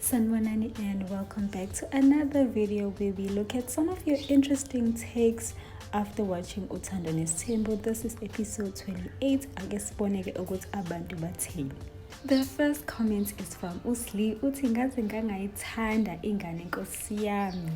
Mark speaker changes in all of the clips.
Speaker 1: Sanwanani and welcome back to another video where we look at some of your interesting takes after watching Uthando Nesithembu. This is episode 28. Akesiboneke ukuthi abantu bathini. The first comment is from Usli. Uthi ngaze ngangayithanda ingane Nkosi yami.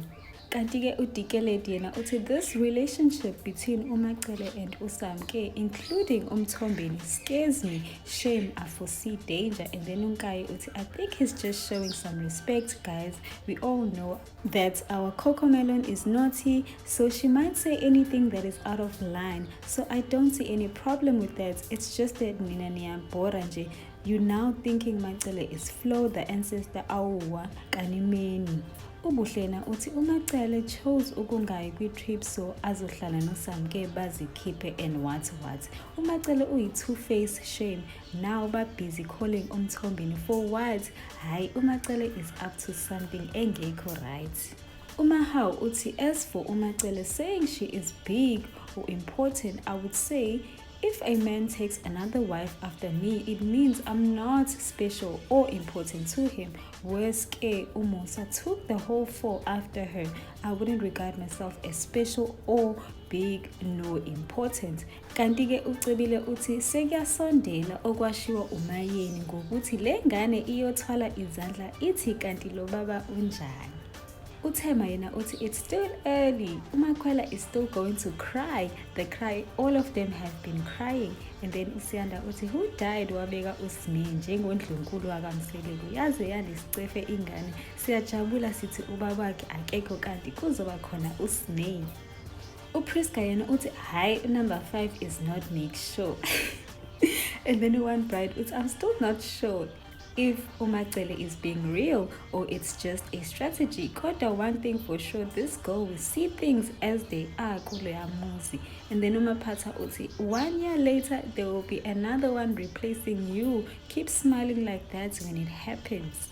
Speaker 1: Kanti-ke uDikeledi yena uthi this relationship between uMacele and uSamke, including uMthombeni, scares me. Shame, I foresee danger. And then uNkayi uthi I think he's just showing some respect, guys. We all know that our Cocomelon is naughty, so she might say anything that is out of line. So I don't see any problem with that. It's just that mina niyabhora nje. You now thinking Macele is Flo, the ancestor awuwa kanimeni. Ubuhlena uthi uMacele chose ukungayi kwi-trip so azohlala noSamke bazikhiphe and what. uMacele uyi-two-face. Shame, now busy calling uMthombeni for what? Hayi, uMacele is up to something engekho right. Umahau uthi as for uMacele saying she is big or important, I would say if a man takes another wife after me, it means I'm not special or important to him. Whereas Umusa took the whole 4 after her. I wouldn't regard myself as special or big nor important. Kanti-ke uCebile uthi sekuyasondela okwashiwa uMayeni ngokuthi le ngane iyothwala izandla ithi kanti lo baba unjani. Uthema yena uthi it's still early. uMakhwela is still going to cry. All of them have been crying. And then uSiyanda uthi who died wabeka uSne njengondlunkulu wakamseleko yaze yalisicefe ingane. Siyajabula sithi ubabakhe akekho kanti kuzoba khona uSne. uPriska yena uthi hi, number 5 is not make sure. And then one bride uthi I'm still not sure if uMacele is being real or it's just a strategy. Kodwa one thing for sure, this girl will see things as they are kuleya muzi. And then uMaphatha uthi 1 year later there will be another one replacing you. Keep smiling like that when it happens.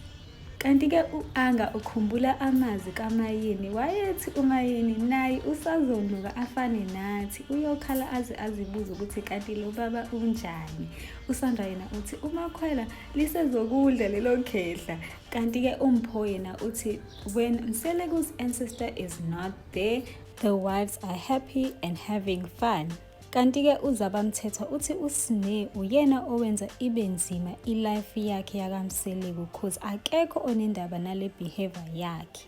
Speaker 1: Kanti-ke u-Anga ukhumbula amazwi kaMayeni wayethi uMayeni naye usazonduka afane nathi uyokhala aze azibuza ukuthi kanti lo baba unjani. uSandra yena uthi uMakhwela lisezokudla lelo khehla. Kanti-ke uMpho yena uthi when Nseleku's ancestor is not there, the wives are happy and having fun. Kanti-ke uZabamthetho uthi uSne uyena owenza ibe nzima ilife yakhe yakamseleko cause akekho onendaba nale behavior yakhe.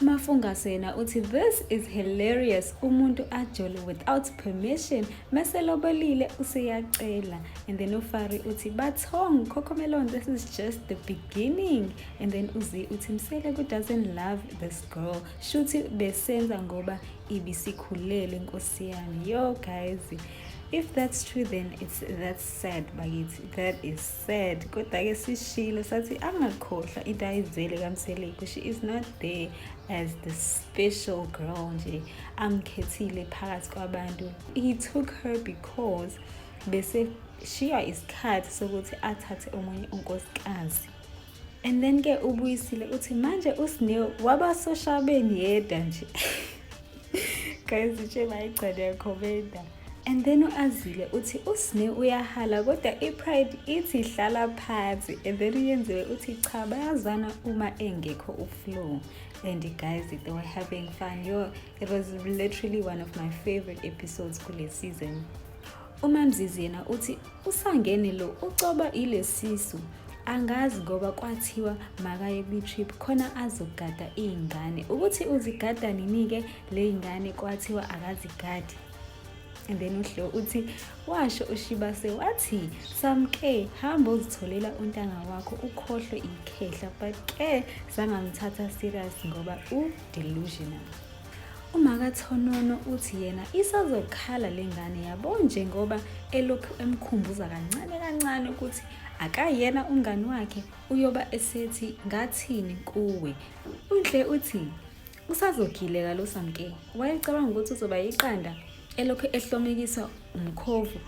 Speaker 1: Mafungase yena uthi this is hilarious, umuntu ajole without permission meselobolile useyacela. And then uFari uthi bathong Cocomelon, this is just the beginning. And then uZi uthi Mseleko doesn't love this girl, shuthi besenza ngoba ibisikhulele Nkosi yami. Yo guys, if that's true then that's sad bakithi, that is sad. Kodwa-ke sishilo sathi angakhohlwa into ayizele kaMseleko, she is not there as the special girl nje amkhethile phakathi kwabantu. He took her because bese shiya isikhathi sokuthi athathe omunye unkosikazi. And then ke ubuyisile uthi manje uSne wabasoshabeni yedwa nje. Guys, nje bayigcada yakhomenda. And then uAzile uthi uSne uyahala kodwa iPride ithi hlala phansi. And then uyenziwe uthi cha bayazana uma engekho uFlo. And guys, they were having fun. It was literally one of my favorite episodes kule season. uMamzizi yena uthi uSangeni lo ucoba ile sisu. Angazi ngoba kwathiwa makaye kwi-trip khona azogada izingane. Ukuthi uzigada nini-ke le ingane kwathiwa akazigadi. And then uHlo uthi washo uShibase wathi Samke hamba uzitholela untanga wakho ukhohlwe ikhehla, but ke zangamthatha serious ngoba delusional. uMakathonono uthi yena isazokhala lengane yabo njengoba elokhu emkhumbuza kancane ukuthi akayena umngani wakhe uyoba esethi ngathini kuwe. uNhle uthi usazogileka lo Samke, wayecabanga ukuthi uzoba yiqanda elokhu ehlomekisa umkhovu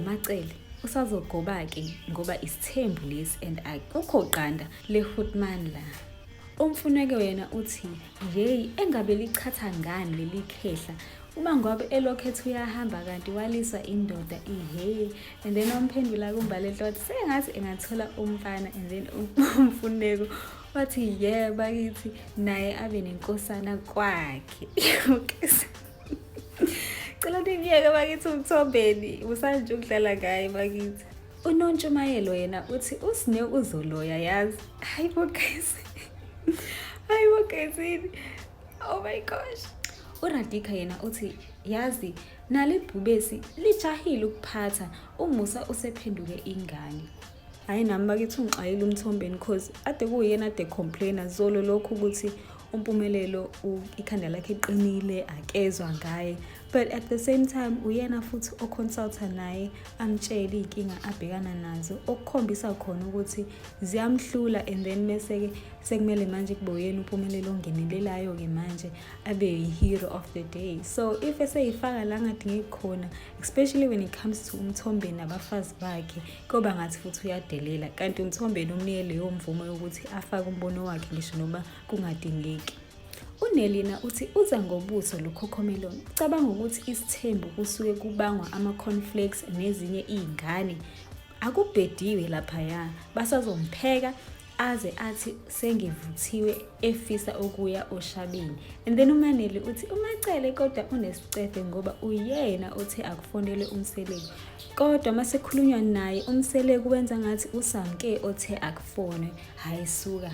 Speaker 1: Macele. Usazogoba-ke ngoba isithembu lesi and akukho qanda leHoodman la. Umfuneko yena uthi yeyi engabe lichatha ngani leli khehla uma ngoba elokhu ethi uyahamba kanti waliswa indoda ihe. And then umphendula kumbali enhlothi sengathi engathola umfana. And then umfuneko wathi yebo bakithi naye abe nenkosana kwakhe. Cela ningiyeke bakithi umthombeni usanje ukudlala ngaye bakithi. uNontshumayelo yena uthi uSine uzoloya yazi. Hayibo guys. Hayibo guys. Oh my gosh. uRadhika yena uthi yazi nali bhubesi lijahile ukuphatha uMusa usephenduke ingane. Hayi nami bakithi ungixayile umthombeni cause ade kuyena ade complainer zolo lokho ukuthi uMpumelelo ikhanda lakhe iqinile akezwa ngaye, but at the same time uyena futhi oconsulta naye amtshela inkinga abhekana nazo okukhombisa khona ukuthi ziyamhlula, and then mase sekumele manje kube uyena uMpumelelo ongenelelayo ke manje abe yi-hero of the day. So if eseyifaka la ngadingi khona, especially when it comes to uMthombeni nabafazi bakhe, kuba ngathi futhi uyadelela, kanti uMthombeni umnike leyo mvumo yokuthi afake umbono wakhe ngisho noma kungadingeki. uNelina uthi uza ngobuso loCocomelon ucabanga ukuthi isithembu kusuke kubangwa ama-conflicts nezinye izingane akubhediwe laphaya basazompheka aze athi sengevuthiwe efisa ukuya oshabeni. And then uManeli uthi uMacele kodwa unesicefe ngoba uyena othe akufonele uMseleki, kodwa masekhulunywa naye uMseleki wenza ngathi usamke othe akufone. Hayi suka.